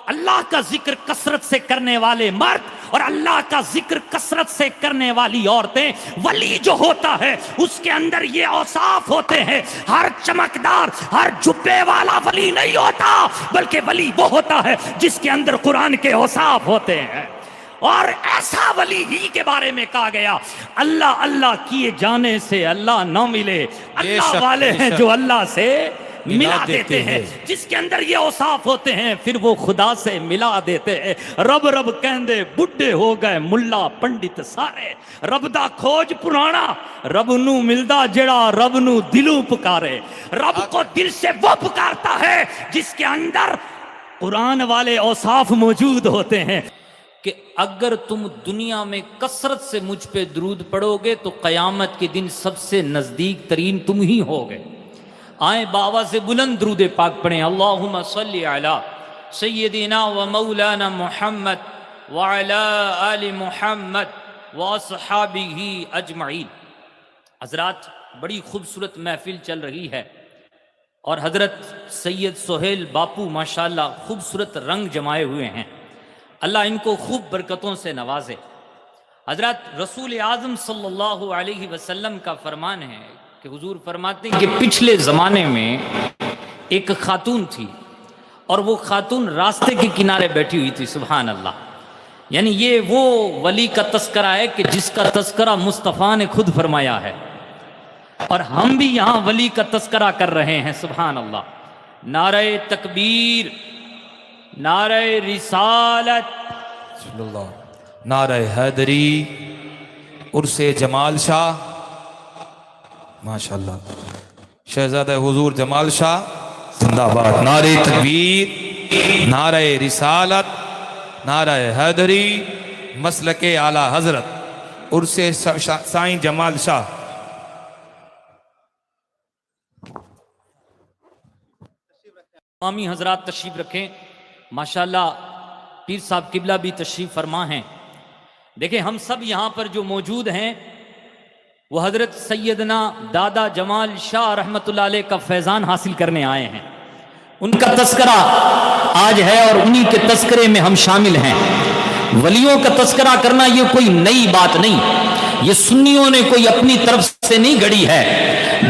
اللہ کا ذکر کثرت سے کرنے والے مرد اور اللہ کا ذکر کثرت سے کرنے والی عورتیں، ولی جو ہوتا ہے اس کے اندر یہ اوصاف ہوتے ہیں. ہر چمکدار، ہر جبے والا ولی نہیں ہوتا، بلکہ ولی وہ ہوتا ہے جس کے اندر قرآن کے اوصاف ہوتے ہیں. اور ایسا ولی ہی کے بارے میں کہا گیا اللہ اللہ کیے جانے سے اللہ نہ ملے، اللہ والے ہیں جو اللہ سے ملا دیتے ہیں. جس کے اندر یہ اوصاف ہوتے ہیں پھر وہ خدا سے ملا دیتے ہیں. رب رب کہندے بڈھے ہو گئے ملا پنڈت سارے، رب دا کھوج پرانا، رب نو ملدا جڑا رب نو دلوں پکارے. رب کو دل سے وہ پکارتا ہے جس کے اندر قرآن والے اوصاف موجود ہوتے ہیں کہ اگر تم دنیا میں کثرت سے مجھ پہ درود پڑھو گے تو قیامت کے دن سب سے نزدیک ترین تم ہی ہوگے. آئیں بابا سے بلند درود پاک پڑھیں. اللہم صلی علی سیدنا و مولانا محمد وعلی آل محمد واصحابہ اجمعین. حضرات بڑی خوبصورت محفل چل رہی ہے اور حضرت سید سہیل باپو ماشاءاللہ خوبصورت رنگ جمائے ہوئے ہیں. اللہ ان کو خوب برکتوں سے نوازے. حضرت رسول اعظم صلی اللہ علیہ وسلم کا فرمان ہے کہ حضور فرماتے ہیں کہ پچھلے زمانے میں ایک خاتون تھی اور وہ خاتون راستے کے کنارے بیٹھی ہوئی تھی. سبحان اللہ. یعنی یہ وہ ولی کا تذکرہ ہے کہ جس کا تذکرہ مصطفیٰ نے خود فرمایا ہے، اور ہم بھی یہاں ولی کا تذکرہ کر رہے ہیں. سبحان اللہ. نعرہ تکبیر، نعرہ رسالت، صلی اللہ، نعرہ حیدری، عرس جمال شاہ، ماشاءاللہ شہزادہ حضور جمال شاہ زندہ باد. نعرہ تکبیر، نعرہ رسالت، نعرہ حیدری، مسلک اعلی حضرت عرس سائیں جمال شاہ. عوامی حضرات تشریف رکھیں. ماشاءاللہ پیر صاحب قبلہ بھی تشریف فرما ہیں. دیکھیں ہم سب یہاں پر جو موجود ہیں وہ حضرت سیدنا دادا جمال شاہ رحمۃ اللہ علیہ کا فیضان حاصل کرنے آئے ہیں. ان کا تذکرہ آج ہے اور انہی کے تذکرے میں ہم شامل ہیں. ولیوں کا تذکرہ کرنا یہ کوئی نئی بات نہیں، یہ سنیوں نے کوئی اپنی طرف سے نہیں گڑی ہے،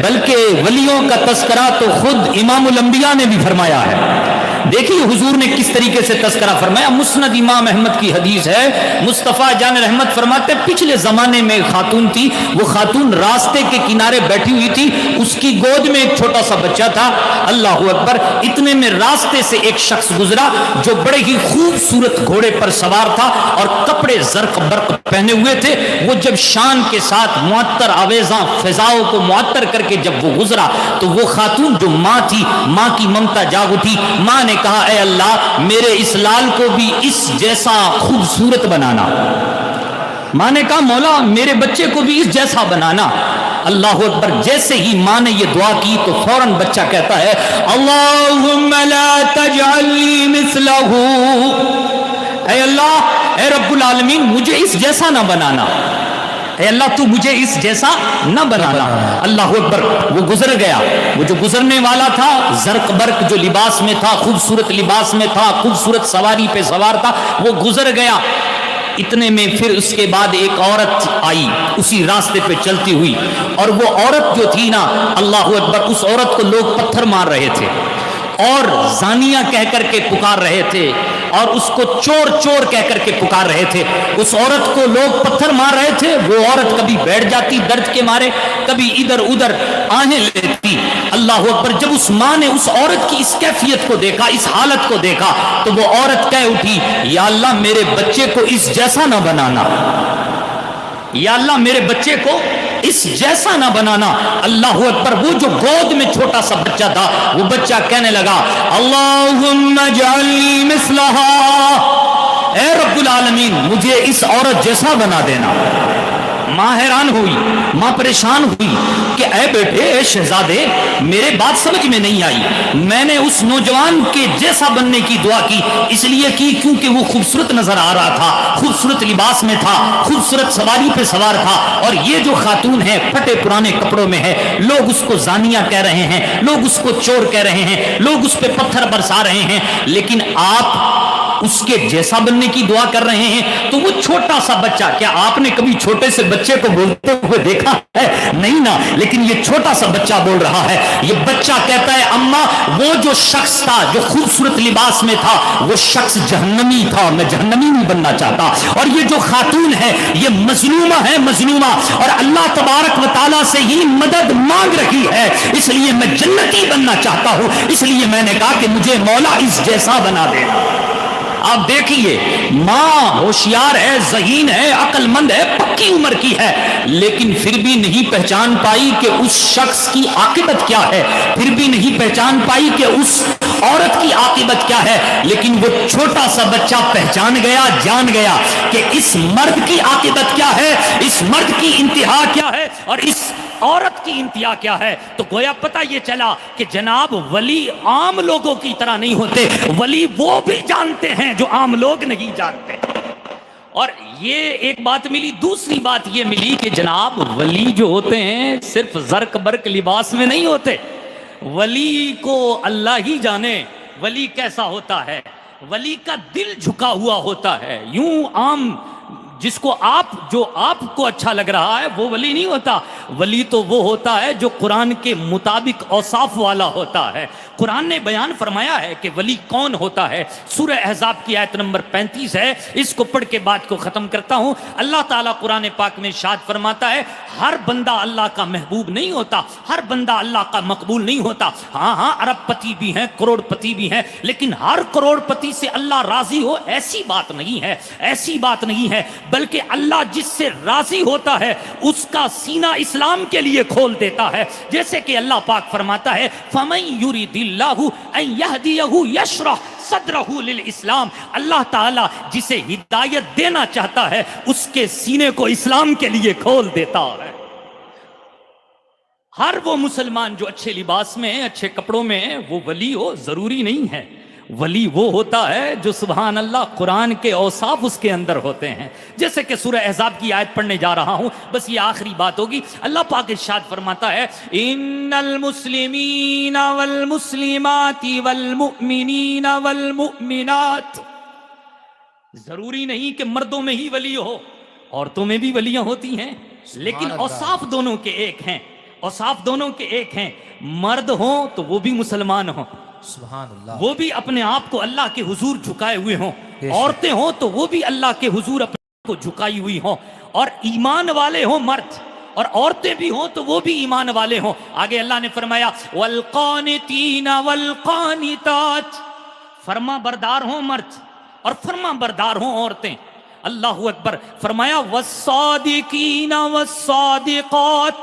بلکہ ولیوں کا تذکرہ تو خود امام الانبیاء نے بھی فرمایا ہے. دیکھیے حضور نے کس طریقے سے تذکرہ فرمایا. مسند امام احمد کی حدیث ہے، مصطفیٰ جان رحمت فرماتے پچھلے زمانے میں ایک خاتون تھی، وہ خاتون راستے کے کنارے بیٹھی ہوئی تھی، اس کی گود میں ایک چھوٹا سا بچہ تھا. اللہ اکبر. اتنے میں راستے سے ایک شخص گزرا جو بڑے ہی خوبصورت گھوڑے پر سوار تھا اور کپڑے زرق برق پہنے ہوئے تھے. وہ جب شان کے ساتھ معطر آویزاں فضاؤں کو معطر کر کے جب وہ گزرا تو وہ خاتون جو ماں تھی، ماں کی ممتا جاگ اٹھی. ماں نے کہا اے اللہ میرے اس لال کو بھی اس جیسا خوبصورت بنانا. ماں نے کہا مولا میرے بچے کو بھی اس جیسا بنانا. اللہ اکبر. جیسے ہی ماں نے یہ دعا کی تو فوراً بچہ کہتا ہے اللہم لا تجعلنی مثلہ. اے اللہ، اے رب العالمین مجھے اس جیسا نہ بنانا، اے اللہ تو مجھے اس جیسا نہ بنانا. اللہ اکبر. وہ گزر گیا. وہ جو گزرنے والا تھا زرق برق جو لباس میں تھا، خوبصورت لباس میں تھا، خوبصورت سواری پہ سوار تھا، وہ گزر گیا. اتنے میں پھر اس کے بعد ایک عورت آئی اسی راستے پہ چلتی ہوئی، اور وہ عورت جو تھی نا، اللہ اکبر، اس عورت کو لوگ پتھر مار رہے تھے اور زانیہ کہہ کر کے پکار رہے تھے اور اس کو چور چور کہہ کر کے پکار رہے تھے. اس عورت کو لوگ پتھر مار رہے تھے. وہ عورت کبھی بیٹھ جاتی درد کے مارے، کبھی ادھر ادھر آہیں لیتی. اللہ اکبر. جب اس ماں نے اس عورت کی اس کیفیت کو دیکھا، اس حالت کو دیکھا، تو وہ عورت کہہ اٹھی یا اللہ میرے بچے کو اس جیسا نہ بنانا، یا اللہ میرے بچے کو اس جیسا نہ بنانا. اللہ اکبر. وہ جو گود میں چھوٹا سا بچہ تھا وہ بچہ کہنے لگا اللہم اجعلنی مثلہا. اے رب العالمین مجھے اس عورت جیسا بنا دینا. ماں حیران ہوئی، ماں پریشان ہوئی کہ اے بیٹے، اے شہزادے، میرے بات سمجھ میں نہیں آئی. میں نے اس نوجوان کے جیسا بننے کی دعا کی، اس لیے کی کیونکہ وہ خوبصورت نظر آ رہا تھا، خوبصورت لباس میں تھا، خوبصورت سواری پہ سوار تھا. اور یہ جو خاتون ہے پھٹے پرانے کپڑوں میں ہے، لوگ اس کو زانیہ کہہ رہے ہیں، لوگ اس کو چور کہہ رہے ہیں، لوگ اس پہ پتھر برسا رہے ہیں. لیکن آپ اس کے جیسا بننے کی دعا کر رہے ہیں، تو وہ چھوٹا سا بچہ، کیا آپ نے کبھی چھوٹے سے بچے کو بولتے ہوئے دیکھا ہے؟ نہیں نا، لیکن یہ چھوٹا سا بچہ بول رہا ہے۔ یہ بچہ کہتا ہے اماں وہ جو شخص تھا جو خوبصورت لباس میں تھا وہ شخص جہنمی تھا، میں جہنمی نہیں بننا چاہتا، اور یہ جو خاتون ہے یہ مظلومہ ہے، مظلومہ، اور اللہ تبارک و تعالیٰ سے ہی مدد مانگ رہی ہے، اس لیے میں جنتی بننا چاہتا ہوں، اس لیے میں نے کہا کہ مجھے مولا اس جیسا بنا دینا۔ آپ دیکھیے ماں ہوشیار ہے، ذہین ہے، عقل مند ہے، پکی عمر کی ہے، لیکن پھر بھی نہیں پہچان پائی کہ اس شخص کی عاقبت کیا ہے، پھر بھی نہیں پہچان پائی کہ اس عورت کی عاقبت کیا ہے، لیکن وہ چھوٹا سا بچہ پہچان گیا، جان گیا کہ اس مرد کی عاقبت کیا ہے، اس مرد کی انتہا کیا ہے، اور اس عورت کی انتہا کیا ہے۔ تو گویا پتہ یہ چلا کہ جناب ولی عام لوگوں کی طرح نہیں ہوتے، ولی وہ بھی جانتے ہیں جو عام لوگ نہیں جانتے۔ اور یہ ایک بات ملی، دوسری بات یہ ملی کہ جناب ولی جو ہوتے ہیں صرف زرق برق لباس میں نہیں ہوتے، ولی کو اللہ ہی جانے ولی کیسا ہوتا ہے، ولی کا دل جھکا ہوا ہوتا ہے۔ یوں عام جس کو جو آپ کو اچھا لگ رہا ہے وہ ولی نہیں ہوتا، ولی تو وہ ہوتا ہے جو قرآن کے مطابق اوصاف والا ہوتا ہے۔ قرآن نے بیان فرمایا ہے کہ ولی کون ہوتا ہے، سورہ احزاب کی آیت نمبر 35 ہے، اس کو پڑھ کے بات کو ختم کرتا ہوں۔ اللہ تعالیٰ قرآن پاک میں ارشاد فرماتا ہے ہر بندہ اللہ کا محبوب نہیں ہوتا، ہر بندہ اللہ کا مقبول نہیں ہوتا۔ ہاں ارب پتی بھی ہیں، کروڑ پتی بھی ہیں، لیکن ہر کروڑ پتی سے اللہ راضی ہو ایسی بات نہیں ہے، ایسی بات نہیں ہے، بلکہ اللہ جس سے راضی ہوتا ہے اس کا سینہ اسلام کے لیے کھول دیتا ہے۔ جیسے کہ اللہ پاک فرماتا ہے فَمَن يُرِدِ اللَّهُ أَن يَهْدِيَهُ يَشْرَحْ صَدْرَهُ لِلْإِسْلَامِ، اللہ تعالیٰ جسے ہدایت دینا چاہتا ہے اس کے سینے کو اسلام کے لیے کھول دیتا ہے۔ ہر وہ مسلمان جو اچھے لباس میں ہے، اچھے کپڑوں میں ہے، وہ ولی ہو ضروری نہیں ہے۔ ولی وہ ہوتا ہے جو سبحان اللہ قرآن کے اوصاف اس کے اندر ہوتے ہیں۔ جیسے کہ سورہ احزاب کی آیت پڑھنے جا رہا ہوں، بس یہ آخری بات ہوگی۔ اللہ پاک ارشاد فرماتا ہے ان المسلمین والمسلمات والمؤمنین والمؤمنات، ضروری نہیں کہ مردوں میں ہی ولی ہو، عورتوں میں بھی ولیاں ہوتی ہیں، لیکن اوصاف دونوں کے ایک ہیں، اوصاف دونوں کے ایک ہیں۔ مرد ہوں تو وہ بھی مسلمان ہوں، سبحان اللہ، وہ بھی اپنے آپ کو اللہ کے حضور جھکائے ہوئے ہوں، عورتیں ہوں تو وہ بھی اللہ کے حضور اپنے آپ کو جھکائی ہوئی ہوں، اور ایمان والے ہوں مرد، اور عورتیں بھی ہوں تو وہ بھی ایمان والے ہوں۔ آگے اللہ نے فرمایا والقانتین والقانتات، فرما بردار ہوں مرد اور فرما بردار ہوں عورتیں۔ اللہ اکبر، فرمایا والصادقین والصادقات،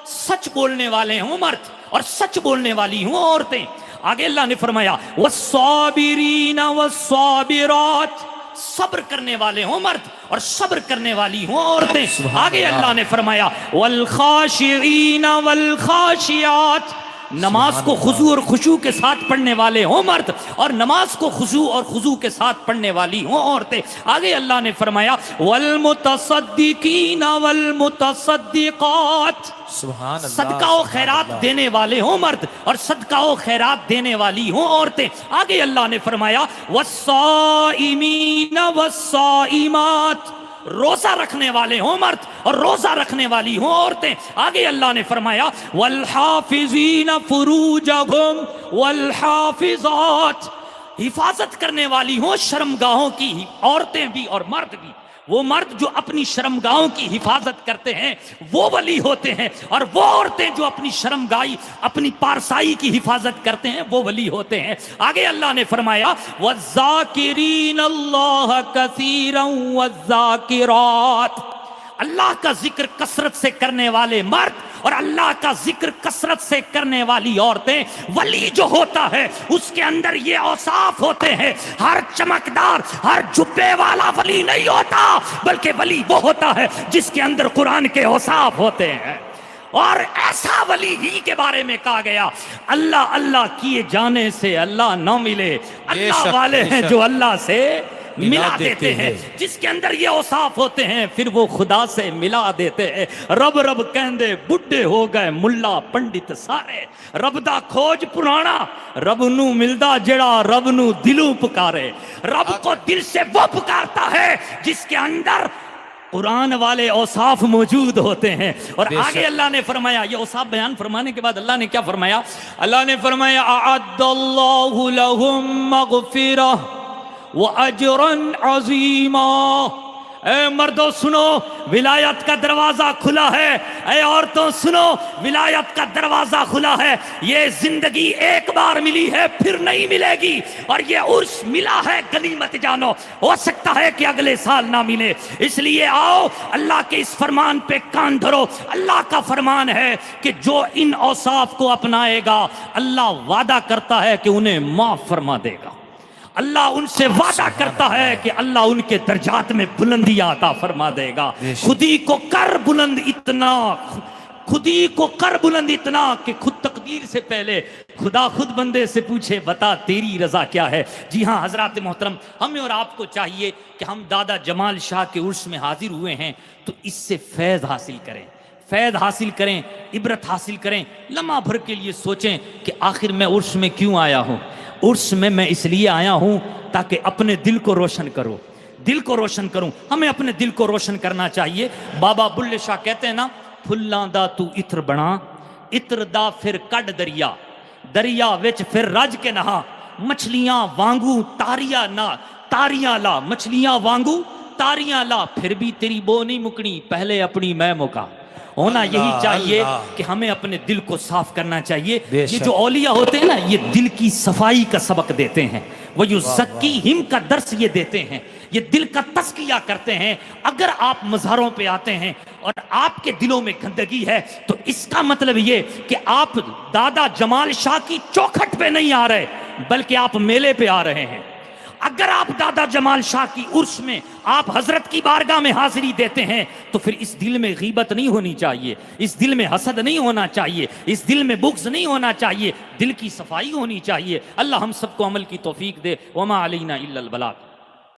سچ بولنے والے ہوں مرد اور سچ بولنے والی ہوں عورتیں۔ آگے اللہ نے فرمایا والصابرین والصابرات، صبر کرنے والے ہوں مرد اور صبر کرنے والی ہوں عورتیں۔ آگے اللہ نے فرمایا والخاشعین والخاشعات، نماز کو خضوع اور خشوع کے ساتھ پڑھنے والے ہوں مرد اور نماز کو خضوع اور خضوع کے ساتھ پڑھنے والی ہوں عورتیں۔ آگے اللہ نے فرمایا والمتصدقین والمتصدقات، سبحان اللہ، صدقہ و خیرات دینے والے ہوں مرد اور صدقہ و خیرات دینے والی ہوں عورتیں۔ آگے اللہ نے فرمایا والصائمین والصائمات، روزہ رکھنے والے ہوں مرد اور روزہ رکھنے والی ہوں عورتیں۔ آگے اللہ نے فرمایا والحافظین فروجہم والحافظات، حفاظت کرنے والی ہوں شرمگاہوں کی عورتیں بھی اور مرد بھی۔ وہ مرد جو اپنی شرمگاہوں کی حفاظت کرتے ہیں وہ ولی ہوتے ہیں، اور وہ عورتیں جو اپنی شرمگاہی اپنی پارسائی کی حفاظت کرتے ہیں وہ ولی ہوتے ہیں۔ آگے اللہ نے فرمایا والذاکرین اللہ کثیرا والذاکرات، اللہ کا ذکر کثرت سے کرنے والے مرد اور اللہ کا ذکر کثرت سے کرنے والی عورتیں۔ ولی جو ہوتا ہے اس کے اندر یہ اوصاف ہوتے ہیں۔ ہر چمکدار ہر جبے والا ولی نہیں ہوتا، بلکہ ولی وہ ہوتا ہے جس کے اندر قرآن کے اوصاف ہوتے ہیں۔ اور ایسا ولی ہی کے بارے میں کہا گیا اللہ اللہ کیے جانے سے اللہ نہ ملے، اللہ والے ہیں جو اللہ سے ملا دیتے ہیں. جس کے اندر یہ اوصاف ہوتے ہیں پھر وہ خدا سے ملا دیتے ہیں. رب رب کہندے بڈھے ہو گئے ملا پنڈت سارے. رب دا کھوج پرانا رب نو ملدا جڑا رب نو دلوں پکارے. رب کو دل سے وہ پکارتا ہے جس کے اندر قرآن والے اوصاف موجود ہوتے ہیں. اور آگے اللہ نے فرمایا, یہ اوصاف بیان فرمانے کے بعد اللہ نے کیا فرمایا؟ اللہ نے فرمایا اعد اللہ لہم مغفرہ واجرا عظیما. اے مردوں سنو ولایت کا دروازہ کھلا ہے. اے عورتوں سنو ولایت کا دروازہ کھلا ہے. یہ زندگی ایک بار ملی ہے پھر نہیں ملے گی, اور یہ عرس ملا ہے غنیمت جانو. ہو سکتا ہے کہ اگلے سال نہ ملے, اس لیے آؤ اللہ کے اس فرمان پہ کان دھرو. اللہ کا فرمان ہے کہ جو ان اوصاف کو اپنائے گا اللہ وعدہ کرتا ہے کہ انہیں معاف فرما دے گا. اللہ ان سے وعدہ کرتا ہے کہ اللہ ان کے درجات میں بلندی عطا فرما دے گا. خودی کو کر بلند اتنا, خودی کو کر بلند اتنا کہ خود تقدیر سے پہلے خدا خود بندے سے پوچھے بتا تیری رضا کیا ہے. جی ہاں حضرات محترم, ہمیں اور آپ کو چاہیے کہ ہم دادا جمال شاہ کے عرس میں حاضر ہوئے ہیں تو اس سے فیض حاصل کریں, فیض حاصل کریں, عبرت حاصل کریں. لمحہ بھر کے لیے سوچیں کہ آخر میں عرس میں کیوں آیا ہوں. عرس میں اس لیے آیا ہوں تاکہ اپنے دل کو روشن کرو, دل کو روشن کروں. ہمیں اپنے دل کو روشن کرنا چاہیے. بابا بلے شاہ کہتے ہیں نا, پھلاں دا تو عطر بنا, عطر دا پھر کڈ دریا, دریا وچ پھر رج کے نہا, مچھلیاں وانگو تاریاں نہ تاریاں لا, مچھلیاں وانگو تاریاں لا, پھر بھی تیری بو نہیں مکنی پہلے اپنی میں مکا. ہونا یہی چاہیے کہ ہمیں اپنے دل کو صاف کرنا چاہیے. یہ جو اولیاء ہوتے ہیں نا یہ دل کی صفائی کا سبق دیتے ہیں. وَيُزَكِّيهِمْ کا درس یہ دیتے ہیں, یہ دل کا تزکیہ کرتے ہیں. اگر آپ مظہروں پہ آتے ہیں اور آپ کے دلوں میں گندگی ہے تو اس کا مطلب یہ کہ آپ دادا جمال شاہ کی چوکھٹ پہ نہیں آ رہے بلکہ آپ میلے پہ آ رہے ہیں. اگر آپ دادا جمال شاہ کی عرس میں آپ حضرت کی بارگاہ میں حاضری دیتے ہیں تو پھر اس دل میں غیبت نہیں ہونی چاہیے, اس دل میں حسد نہیں ہونا چاہیے, اس دل میں بغض نہیں ہونا چاہیے, دل کی صفائی ہونی چاہیے. اللہ ہم سب کو عمل کی توفیق دے. وما علینا الا البلاغ.